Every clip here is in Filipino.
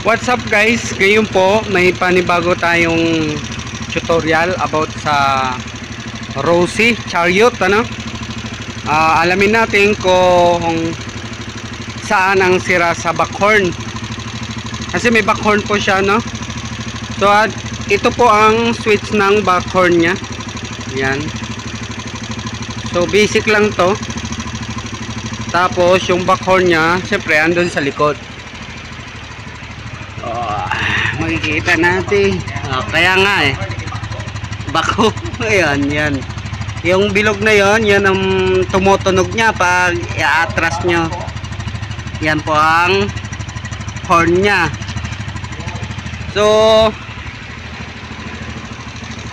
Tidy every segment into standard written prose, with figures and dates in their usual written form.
What's up guys? Ngayon po may panibago tayong tutorial about sa Rossi Chariot, ano? Alamin natin kung saan ang sira sa backhorn. Kasi may backhorn po siya, no? So ito po ang switch ng backhorn niya. Yan. So basic lang to. Tapos yung backhorn niya, syempre andun sa likod. Makikita natin. Kaya nga bako. Ayan, yan. Yung bilog na yon, yan ang tumutunog niya pag i-atras nyo. Yan po ang horn niya. So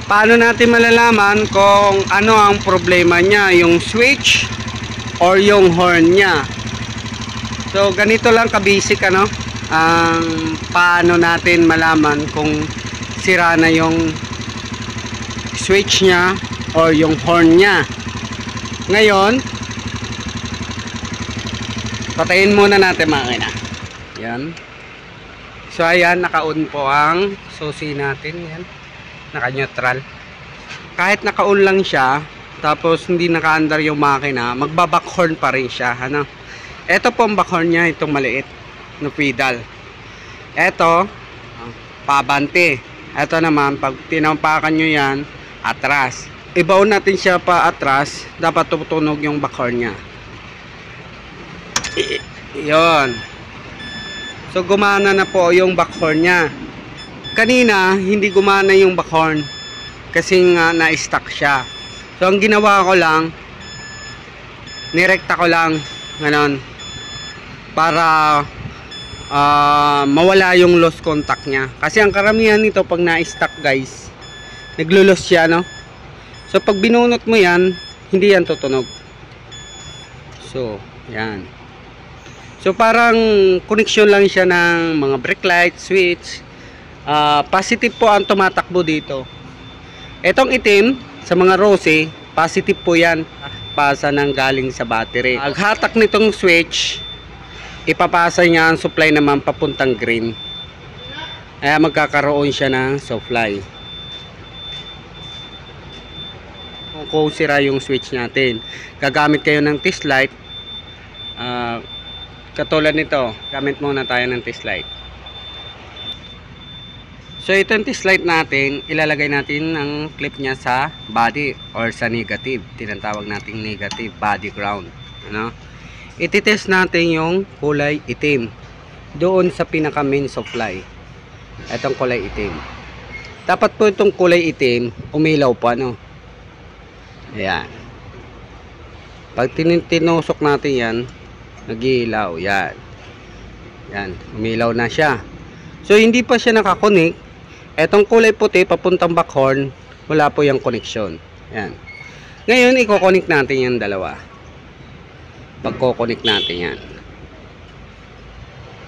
paano natin malalaman kung ano ang problema niya, yung switch or yung horn niya? So ganito lang ka-basic, ano? Ang paano natin malaman kung sira na yung switch niya or yung horn niya. Ngayon, patayin muna natin makina. Yan. So ayan, naka-on po ang susi natin. Yan. Naka-neutral. Kahit naka-on lang siya, tapos hindi naka-under yung makina, magba-backhorn pa rin siya, ano? Ito po ang backhorn niya, itong maliit na pedal. Ito pabante. Ito naman pag tinampakan nyo yan, atras. Ibaon natin siya pa atras, dapat tutunog yung backhorn nya. Yun. So gumana na po yung backhorn nya. Kanina hindi gumana yung backhorn kasi nga na-stuck siya. So ang ginawa ko lang, nirekta ko lang ganon para mawala yung lost contact niya. Kasi ang karamihan nito pag na-stuck guys, naglo-lost siya, no? So pag binunot mo yan, hindi yan tutunog. So yan. So parang connection lang siya ng mga brake light, switch. Positive po ang tumatakbo dito. Etong itim sa mga Rossi, positive po yan, pasa ng galing sa battery. Ang hatak nitong switch, ipapasa niya ang supply naman papuntang green. Kaya magkakaroon siya ng supply. Kung sira yung switch natin, gagamit kayo ng test light. Katulad nito, gamit muna tayo ng test light. So ito yung test light natin, ilalagay natin ang clip niya sa body or sa negative. Tinatawag nating negative body ground, ano? Ititest natin yung kulay itim doon sa pinaka main supply. Itong kulay itim. Dapat po itong kulay itim umilaw pa, no? Ayan. Pag tinusok natin yan, nag-iilaw. Yan. Yan. Umilaw na siya. So hindi pa siya nakakonek. Itong kulay puti papuntang backhorn, wala po yung connection. Yan. Ngayon i-connect natin yung dalawa. Pagko-connect natin yan,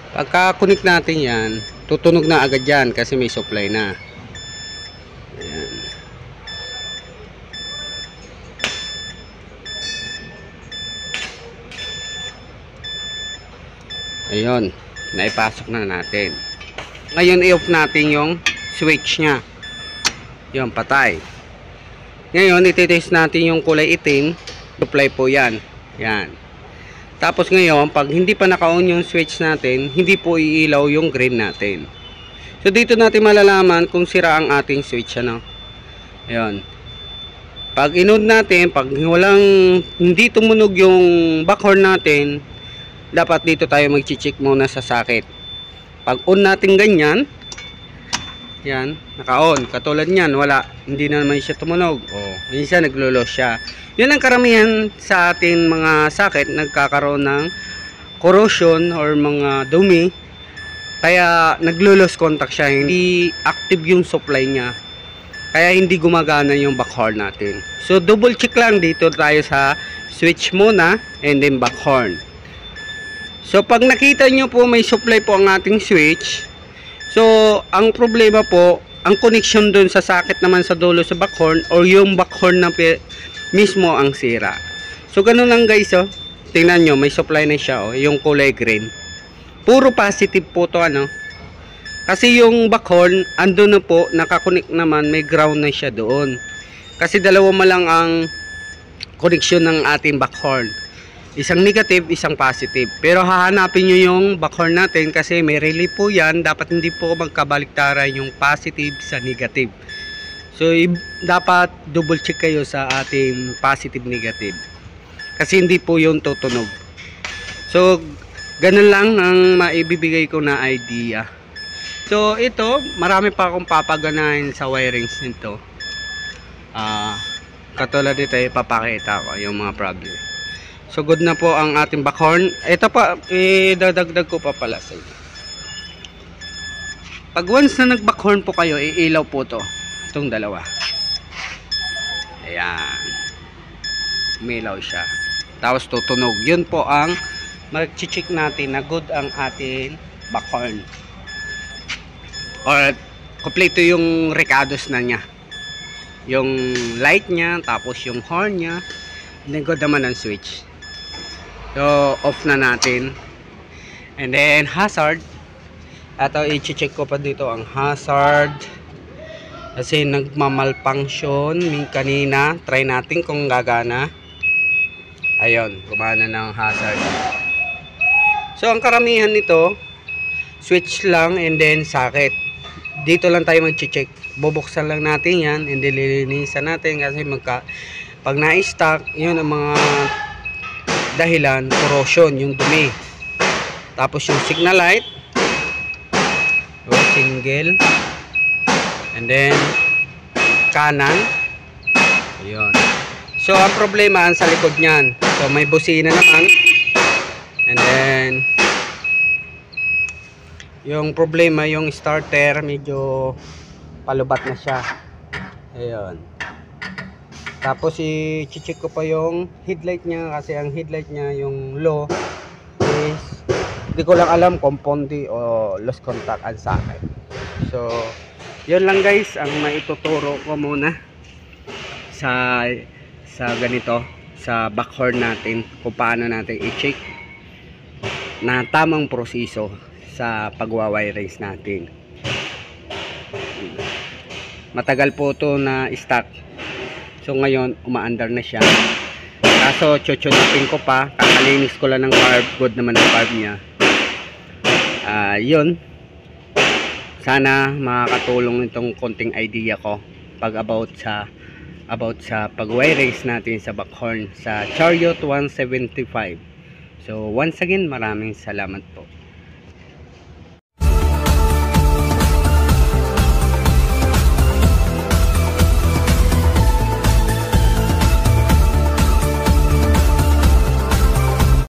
pagka-connect natin yan, tutunog na agad yan kasi may supply na. Ayan. Ayun, naipasok na natin. Ngayon i-off natin yung switch nya. Yun, patay. Ngayon ititest natin yung kulay itim, supply po yan. Yan. Tapos ngayon, pag hindi pa naka-on yung switch natin, hindi po iilaw yung green natin. So dito natin malalaman kung sira ang ating switch, ano. Ayun. Pag in-on natin, pag hindi tumunog yung backhorn natin, dapat dito tayo mag-check muna sa socket. Pag on natin ganyan, yan, naka-on. Katulad niyan, wala. Hindi na naman siya tumunog. Minsan naglo-loss siya. Yun ang karamihan sa ating mga socket, nagkakaroon ng corrosion or mga dumi. Kaya naglo-loss contact siya. Hindi active yung supply niya. Kaya hindi gumagana yung backhorn natin. So double check lang dito tayo sa switch muna and then backhorn. So pag nakita nyo po may supply po ang ating switch, so ang problema po, ang connection dun sa socket naman sa dulo sa backhorn or yung backhorn na mismo ang sira. So ganun lang guys, oh. Tingnan nyo, may supply na siya, oh, yung kulay green. Puro positive po to, ano. Kasi yung backhorn, ando na po, nakakunik naman, may ground na siya doon. Kasi dalawa mo lang ang connection ng ating backhorn. Isang negative, isang positive. Pero hahanapin nyo yung backhorn natin kasi may relay po yan. Dapat hindi po magkabaliktaran yung positive sa negative. So, dapat double check kayo sa ating positive negative. Kasi hindi po yung tutunog. So, ganun lang ang maibibigay ko na idea. So, ito, marami pa akong papaganahin sa wirings nito. Katulad dito, ipapakita ko yung mga problem. So, good na po ang ating backhorn. Ito pa, idadagdag ko pa pala sa inyo. Pag once na nag-backhorn po kayo, iilaw po to. Itong dalawa. Ayan. Umilaw siya. Tapos tutunog. Yun po ang mag-check natin na good ang ating backhorn. Or, kompleto yung recados na niya. Yung light niya, tapos yung horn niya. Then, good naman ang switch. So, off na natin. And then, hazard. Ito, i-check ko pa dito ang hazard. Kasi nagmamalfunction kanina. Try natin kung gagana. Ayun, gumana ng hazard. So, ang karamihan nito, switch lang and then socket. Dito lang tayo mag-check. Bubuksan lang natin yan and then lilinisan natin kasi pag na-stock, yun ang mga dahilan, corrosion, yung dumi. Tapos yung signal light, single, and then kanan. Ayun. So ang problema sa likod niyan, so may busina naman, and then yung problema, yung starter medyo palubat na siya. Ayun. Tapos i-check ko pa yung headlight niya kasi ang headlight niya yung low is hindi ko lang alam kung pondi o lost contact ang sakit. So yun lang guys ang maituturo ko muna sa ganito, sa backhorn natin, kung paano natin i-check na tamang proseso sa pagwa-wirings natin. Matagal po to na stock. So ngayon, umaandar na siya. Kaso, chuchunapin ko pa. Kakalinis ko lang ng carb. Good naman ang carb niya. Yun. Sana makakatulong itong konting idea ko pag about sa pag-wirings natin sa backhorn sa Chariot 175. So, once again, maraming salamat po.